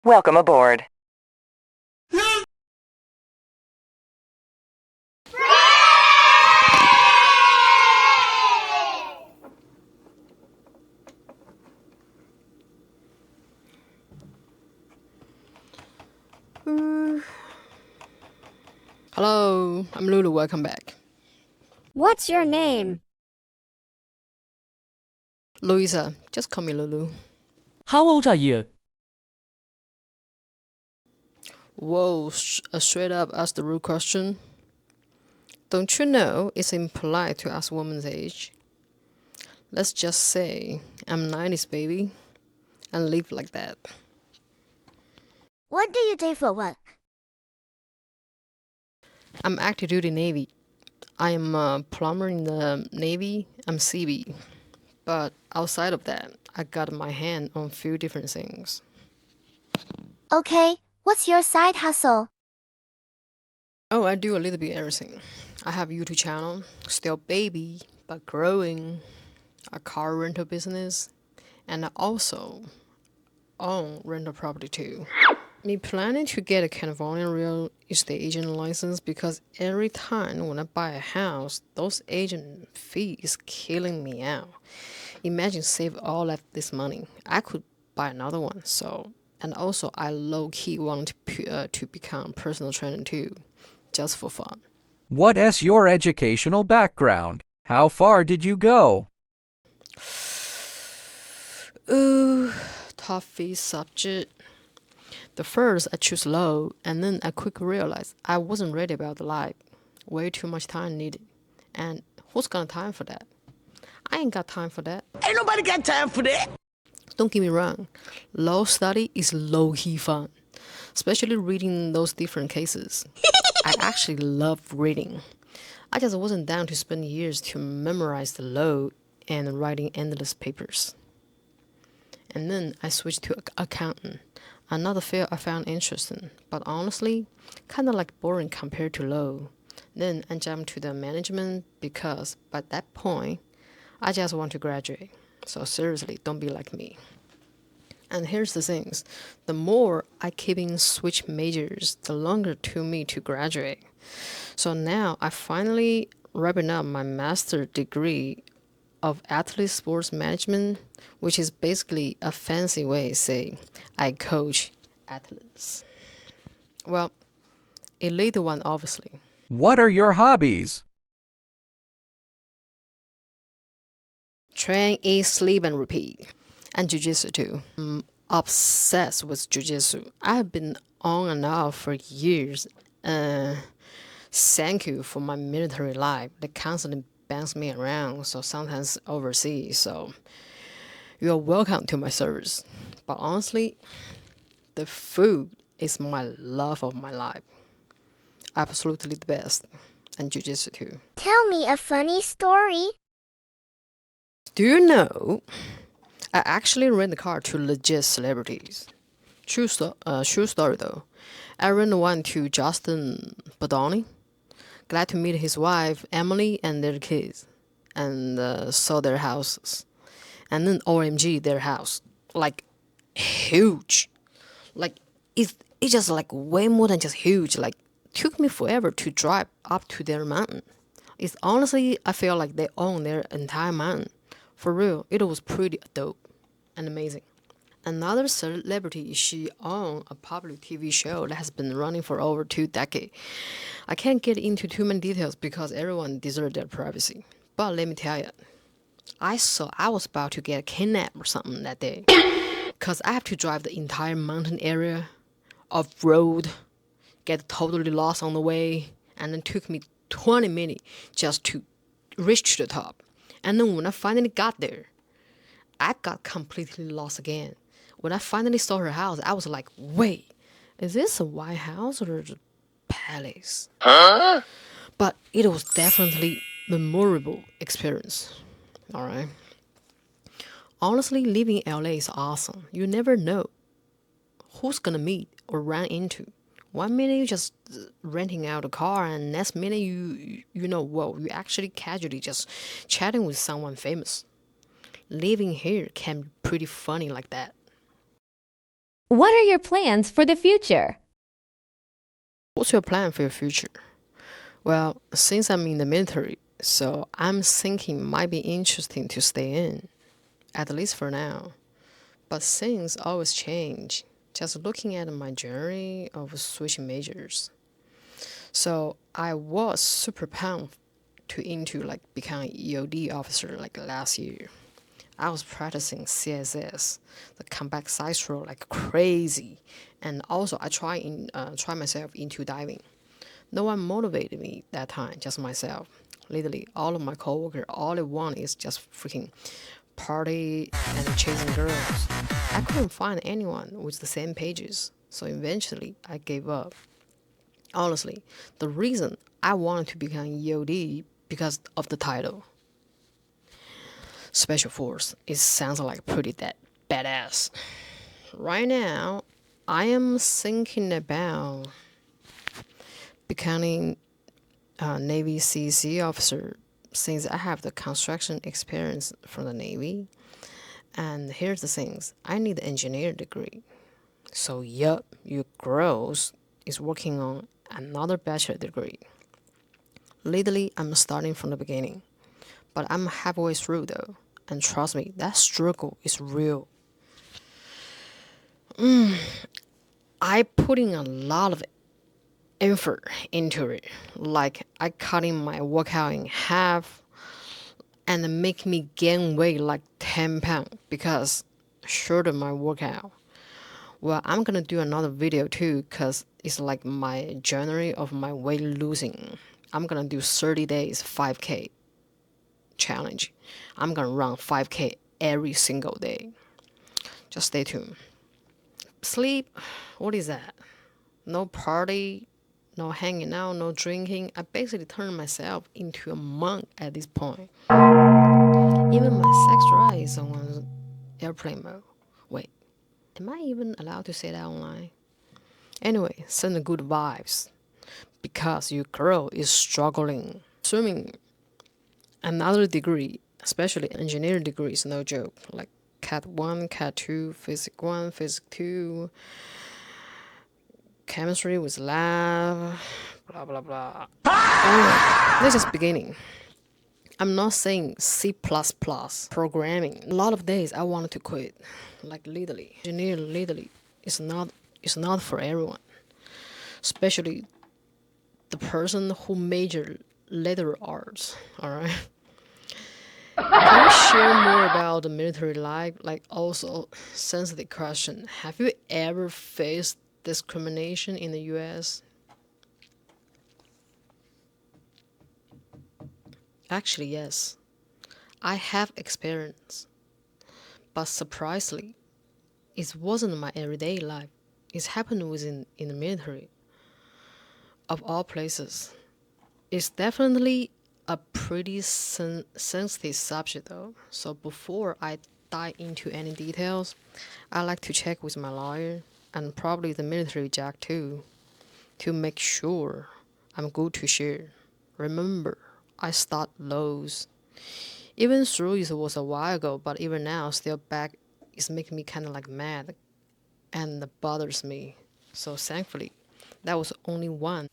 Welcome aboard. Hello, I'm Lulu. Welcome back. What's your name? Louisa, just call me Lulu. How old are you? Whoa, straight up ask the rude question. Don't you know it's impolite to ask a woman's age? Let's just say I'm 90s baby and live like that. What do you do for work? I'm active duty Navy. I am a plumber in the Navy. I'm CB. But outside of that, I got my hand on a few different things. Okay, what's your side hustle? Oh, I do a little bit everything. I have a YouTube channel, still baby, but growing, a car rental business, and I also own rental property too. Me planning to get a California real estate agent license because every time when I buy a house, those agent fees killing me out. Imagine save all of this money. I could buy another one. So, and also I low-key want to become personal trainer too, just for fun. What is your educational background? How far did you go? Ooh, toughy subject. The first I choose law, and then I quickly realized I wasn't ready about the life. Way too much time needed. And who's got time for that? I ain't got time for that. Ain't nobody got time for that. Don't get me wrong. Law study is low-key fun, especially reading those different cases. I actually love reading. I just wasn't down to spend years to memorize the law and writing endless papers. And then I switched to accountant. Another field I found interesting, but honestly, kind of like boring compared to law. Then I jumped to the management because by that point, I just want to graduate. So seriously, don't be like me. And here's the things. The more I keep in switch majors, the longer it took me to graduate. So now I finally wrapping up my master's degree of athlete sports management, which is basically a fancy way of saying I coach athletes. Well, elite one, obviously. What are your hobbies? Train, eat, sleep, and repeat. And jiu-jitsu too. I'm obsessed with jiu-jitsu. I have been on and off for years. Thank you for my military life. They constantly bounce me around, so sometimes overseas. So you're welcome to my service. But honestly, the food is my love of my life. Absolutely the best. And jiu-jitsu too. Tell me a funny story. Do you know, I actually rent a car to legit celebrities. True story though. I rent one to Justin Badoni. Glad to meet his wife, Emily, and their kids. And saw their houses. And then OMG, their house. Like, huge. Like, it's just like way more than just huge. Like, took me forever to drive up to their mountain. It's honestly, I feel like they own their entire mountain. For real, it was pretty dope and amazing. Another celebrity, she owned a popular TV show that has been running for over 2 decades. I can't get into too many details because everyone deserves their privacy. But let me tell you, I was about to get kidnapped or something that day. Because I have to drive the entire mountain area, off-road, get totally lost on the way, and it took me 20 minutes just to reach to the top. And then when I finally got there, I got completely lost again. When I finally saw her house, I was like, wait, is this a White House or a palace? Huh? But it was definitely a memorable experience. All right. Honestly, living in LA is awesome. You never know who's gonna meet or run into. One minute you're just renting out a car, and next minute you actually casually just chatting with someone famous. Living here can be pretty funny like that. What are your plans for the future? What's your plan for your future? Well, since I'm in the military, so I'm thinking it might be interesting to stay in, at least for now. But things always change. Just looking at my journey of switching majors. So I was super pumped into like becoming EOD officer like last year. I was practicing CSS, the combat size roll like crazy, and also I try myself into diving. No one motivated me that time, just myself. Literally, all of my coworkers, all they want is just freaking party and chasing girls. I couldn't find anyone with the same pages, so eventually I gave up. Honestly, the reason I wanted to become EOD because of the title. Special Force, it sounds like pretty badass. Right now, I am thinking about becoming a Navy CC officer since I have the construction experience from the Navy. And here's the things, I need an engineer degree. So yup, your girls is working on another bachelor degree. Literally, I'm starting from the beginning. But I'm halfway through though. And trust me, that struggle is real. I put in a lot of effort into it. Like I cutting my workout in half and make me gain weight like 10 pounds because shorter my workout. Well, I'm gonna do another video too because it's like my journey of my weight losing. I'm gonna do 30 days 5K challenge. I'm gonna run 5K every single day. Just stay tuned. Sleep, what is that? No party, no hanging out, no drinking. I basically turned myself into a monk at this point. Even my sex drive is on airplane mode. Wait, am I even allowed to say that online? Anyway, send the good vibes. Because your girl is struggling. Swimming, another degree, especially engineering degree, is no joke. Like Cat 1, Cat 2, Physics 1, Physics 2, chemistry with lab, blah blah blah. This is beginning. I'm not saying C++ programming. A lot of days I wanted to quit. Like literally. Engineer literally is not for everyone. Especially the person who majored letter arts. Alright? Can you share more about the military life? Like also sensitive question. Have you ever faced discrimination in the US? Actually, yes. I have experience. But surprisingly, it wasn't my everyday life. It happened in the military. Of all places. It's definitely a pretty sensitive subject though. So before I dive into any details, I like to check with my lawyer and probably the military jack too, to make sure I'm good to share. Remember, I start lows. Even though it was a while ago, but even now, still back is making me kind of like mad and bothers me. So thankfully, that was only one.